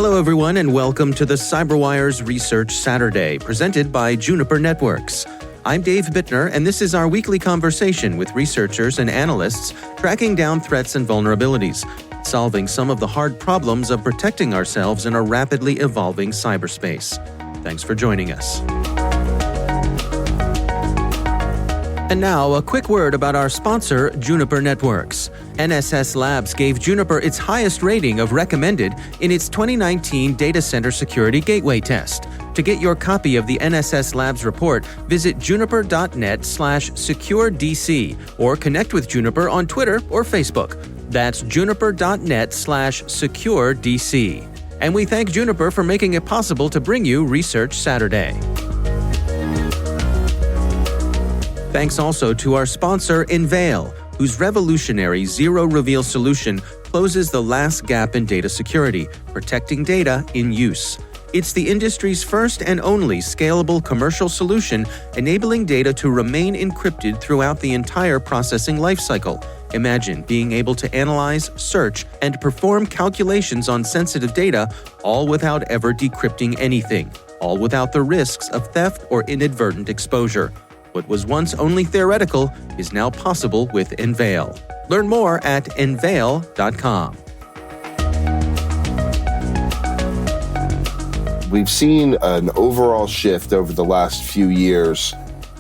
Hello, everyone, and welcome to the CyberWire's Research Saturday, presented by Juniper Networks. I'm Dave Bittner, and this is our weekly conversation with researchers and analysts tracking down threats and vulnerabilities, solving some of the hard problems of protecting ourselves in a rapidly evolving cyberspace. Thanks for joining us. And now, a quick word about our sponsor, Juniper Networks. NSS Labs gave Juniper its highest rating of recommended in its 2019 Data Center Security Gateway Test. To get your copy of the NSS Labs report, visit juniper.net/securedc or connect with Juniper on Twitter or Facebook. That's juniper.net/securedc. And we thank Juniper for making it possible to bring you Research Saturday. Thanks also to our sponsor, Enveil, whose revolutionary zero-reveal solution closes the last gap in data security, protecting data in use. It's the industry's first and only scalable commercial solution, enabling data to remain encrypted throughout the entire processing lifecycle. Imagine being able to analyze, search, and perform calculations on sensitive data, all without ever decrypting anything, all without the risks of theft or inadvertent exposure. What was once only theoretical is now possible with Enveil. Learn more at enveil.com. We've seen an overall shift over the last few years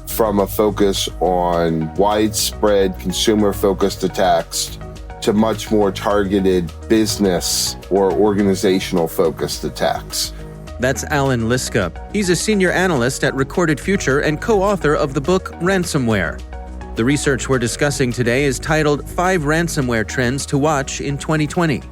from a focus on widespread consumer-focused attacks to much more targeted business or organizational-focused attacks. That's Allan Liska. He's a senior analyst at Recorded Future and co-author of the book Ransomware. The research we're discussing today is titled 5 Ransomware Trends to Watch in 2020.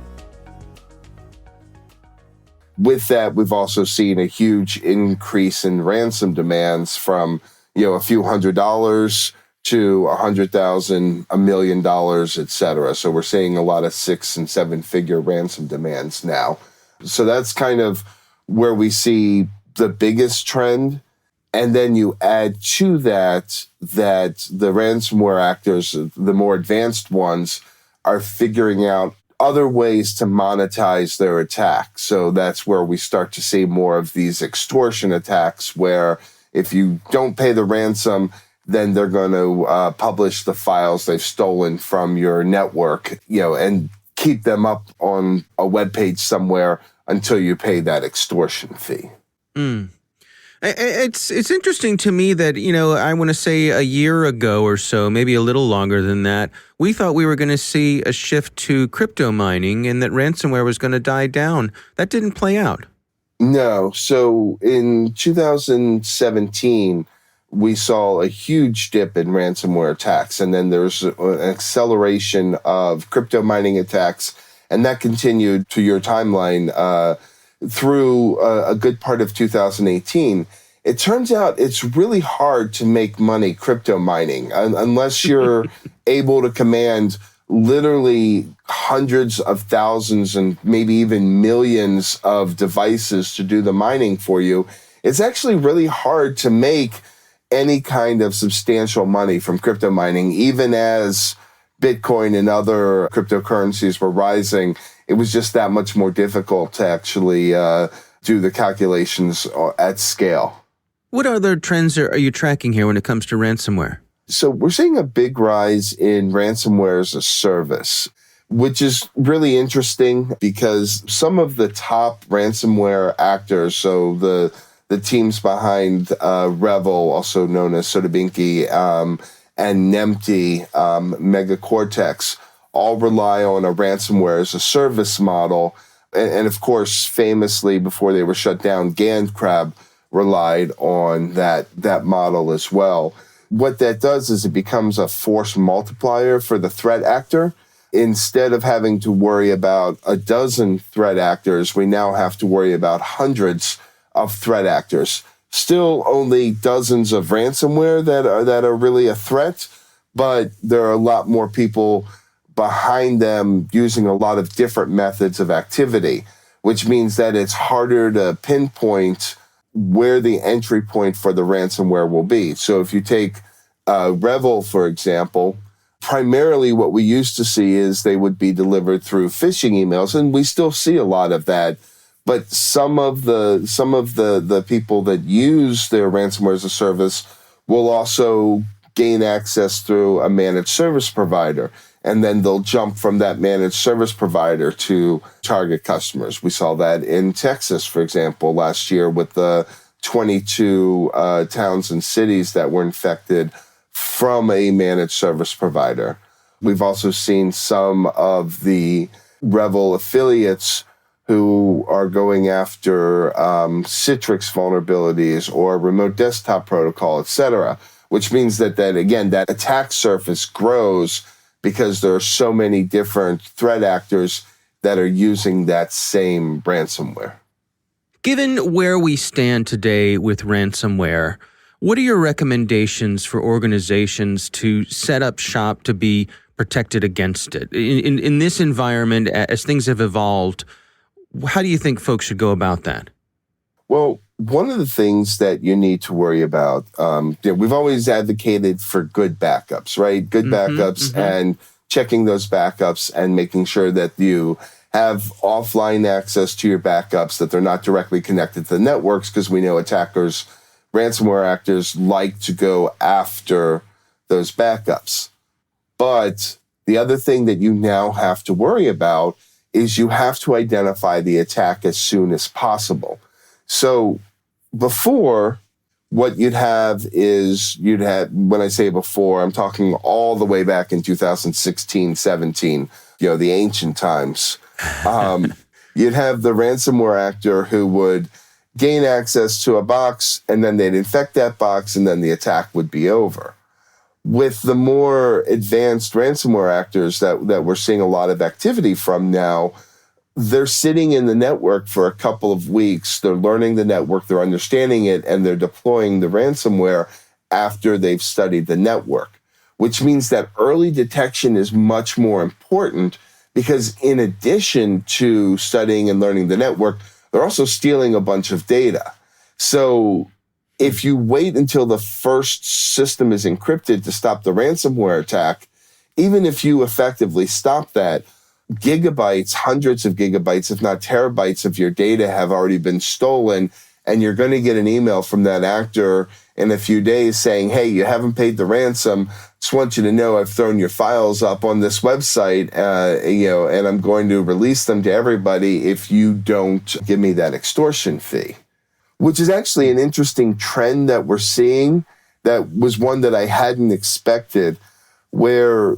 With that, we've also seen a huge increase in ransom demands from, a few $100s to $100,000, $1 million, et cetera. So we're seeing a lot of 6- and 7-figure ransom demands now. So that's kind of where we see the biggest trend. And then you add to that the ransomware actors, the more advanced ones, are figuring out other ways to monetize their attack. So that's where we start to see more of these extortion attacks, where if you don't pay the ransom, then they're going to publish the files they've stolen from your network, and keep them up on a web page somewhere until you pay that extortion fee. It's interesting to me that, I want to say a year ago or so, maybe a little longer than that, we thought we were going to see a shift to crypto mining and that ransomware was going to die down. That didn't play out. No. So in 2017, we saw a huge dip in ransomware attacks, and then there's an acceleration of crypto mining attacks. And that continued to your timeline through a good part of 2018. It turns out it's really hard to make money crypto mining unless you're able to command literally hundreds of thousands and maybe even millions of devices to do the mining for you. It's actually really hard to make any kind of substantial money from crypto mining, even as Bitcoin and other cryptocurrencies were rising. It was just that much more difficult to actually do the calculations at scale. What other trends are you tracking here when it comes to ransomware? So we're seeing a big rise in ransomware as a service, which is really interesting because some of the top ransomware actors, so the teams behind Revel, also known as Sodabinki, and Nemty, Megacortex, all rely on a ransomware as a service model. And of course, famously, before they were shut down, GandCrab relied on that model as well. What that does is it becomes a force multiplier for the threat actor. Instead of having to worry about a dozen threat actors, we now have to worry about hundreds of threat actors. Still only dozens of ransomware that are really a threat, but there are a lot more people behind them using a lot of different methods of activity, which means that it's harder to pinpoint where the entry point for the ransomware will be. So if you take Revel, for example, primarily what we used to see is they would be delivered through phishing emails, and we still see a lot of that. But some of the people that use their ransomware as a service will also gain access through a managed service provider. And then they'll jump from that managed service provider to target customers. We saw that in Texas, for example, last year with the 22 towns and cities that were infected from a managed service provider. We've also seen some of the Revel affiliates who are going after Citrix vulnerabilities or remote desktop protocol, et cetera, which means that again, that attack surface grows because there are so many different threat actors that are using that same ransomware. Given where we stand today with ransomware, what are your recommendations for organizations to set up shop to be protected against it? In this environment, as things have evolved, how do you think folks should go about that? Well, one of the things that you need to worry about, we've always advocated for good backups, right? Good backups and checking those backups and making sure that you have offline access to your backups, that they're not directly connected to the networks, because we know attackers, ransomware actors like to go after those backups. But the other thing that you now have to worry about is you have to identify the attack as soon as possible. So before, what you'd have, when I say before, I'm talking all the way back in 2016, 17, the ancient times. You'd have the ransomware actor who would gain access to a box, and then they'd infect that box, and then the attack would be over. With the more advanced ransomware actors that we're seeing a lot of activity from now, they're sitting in the network for a couple of weeks. They're learning the network, they're understanding it, and they're deploying the ransomware after they've studied the network, which means that early detection is much more important, because in addition to studying and learning the network, they're also stealing a bunch of data. So if you wait until the first system is encrypted to stop the ransomware attack, even if you effectively stop that, gigabytes, hundreds of gigabytes, if not terabytes of your data have already been stolen, and you're going to get an email from that actor in a few days saying, hey, you haven't paid the ransom. Just want you to know I've thrown your files up on this website, and I'm going to release them to everybody if you don't give me that extortion fee. Which is actually an interesting trend that we're seeing. That was one that I hadn't expected, where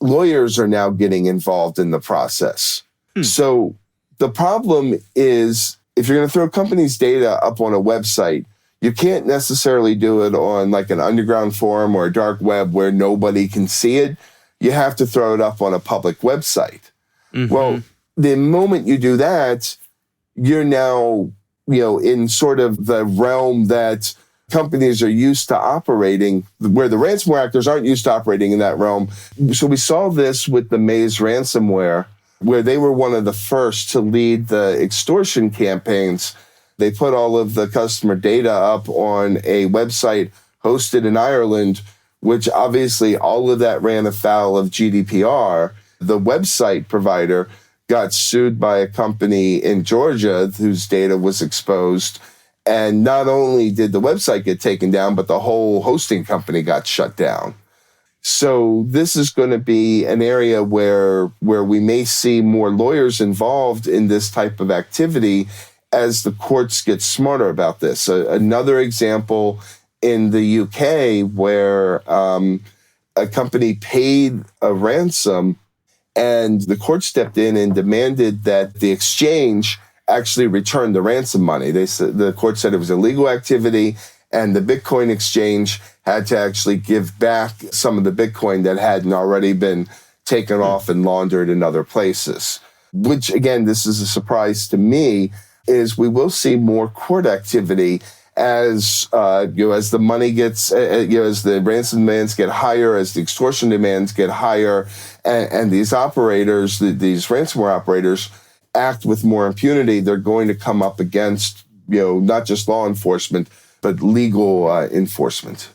lawyers are now getting involved in the process. So the problem is, if you're going to throw companies' data up on a website, you can't necessarily do it on like an underground forum or a dark web where nobody can see it. You have to throw it up on a public website. Well, the moment you do that, you're now in sort of the realm that companies are used to operating, where the ransomware actors aren't used to operating in that realm. So we saw this with the Maze ransomware, where they were one of the first to lead the extortion campaigns. They put all of the customer data up on a website hosted in Ireland, which obviously all of that ran afoul of GDPR. The website provider got sued by a company in Georgia whose data was exposed. And not only did the website get taken down, but the whole hosting company got shut down. So this is going to be an area where we may see more lawyers involved in this type of activity as the courts get smarter about this. Another example in the UK, where a company paid a ransom, and the court stepped in and demanded that the exchange actually return the ransom money. The court said it was illegal activity, and the Bitcoin exchange had to actually give back some of the Bitcoin that hadn't already been taken off and laundered in other places. Which, again, this is a surprise to me, is we will see more court activity as the money gets, as the ransom demands get higher, as the extortion demands get higher, and these operators, these ransomware operators, act with more impunity. They're going to come up against, not just law enforcement, but legal enforcement.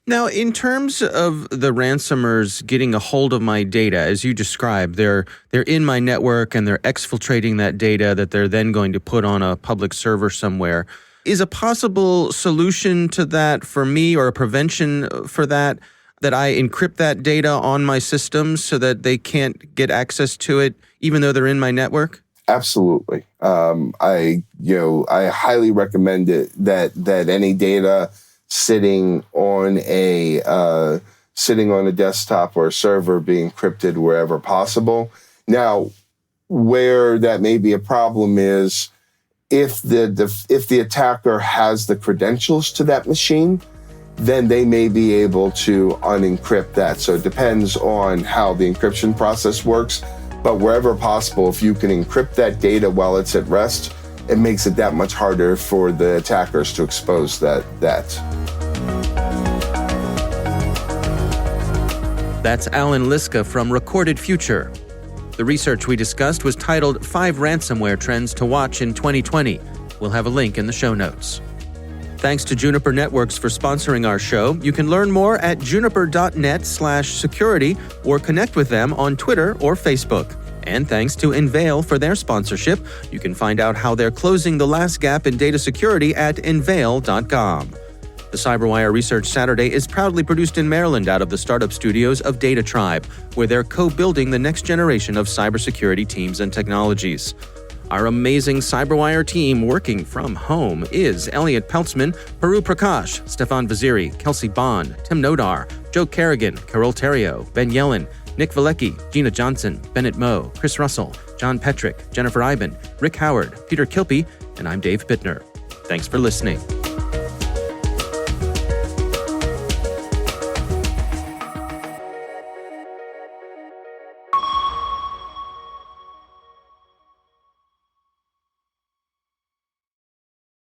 Now, in terms of the ransomers getting a hold of my data, as you described, they're in my network and they're exfiltrating that data that they're then going to put on a public server somewhere. Is a possible solution to that for me, or a prevention for that I encrypt that data on my systems so that they can't get access to it even though they're in my network? Absolutely. I highly recommend it that any data sitting on a desktop or a server be encrypted wherever possible. Now, where that may be a problem is if the attacker has the credentials to that machine, then they may be able to unencrypt that. So it depends on how the encryption process works. But wherever possible, if you can encrypt that data while it's at rest, it makes it that much harder for the attackers to expose that. That's Allan Liska from Recorded Future. The research we discussed was titled 5 Ransomware Trends to Watch in 2020. We'll have a link in the show notes. Thanks to Juniper Networks for sponsoring our show. You can learn more at juniper.net/security or connect with them on Twitter or Facebook. And thanks to Enveil for their sponsorship. You can find out how they're closing the last gap in data security at enveil.com. The CyberWire Research Saturday is proudly produced in Maryland out of the startup studios of Data Tribe, where they're co-building the next generation of cybersecurity teams and technologies. Our amazing CyberWire team working from home is Elliot Peltzman, Paru Prakash, Stefan Vaziri, Kelsey Bond, Tim Nodar, Joe Kerrigan, Carol Terrio, Ben Yellen, Nick Valecki, Gina Johnson, Bennett Moe, Chris Russell, John Petrick, Jennifer Iben, Rick Howard, Peter Kilpie, and I'm Dave Bittner. Thanks for listening.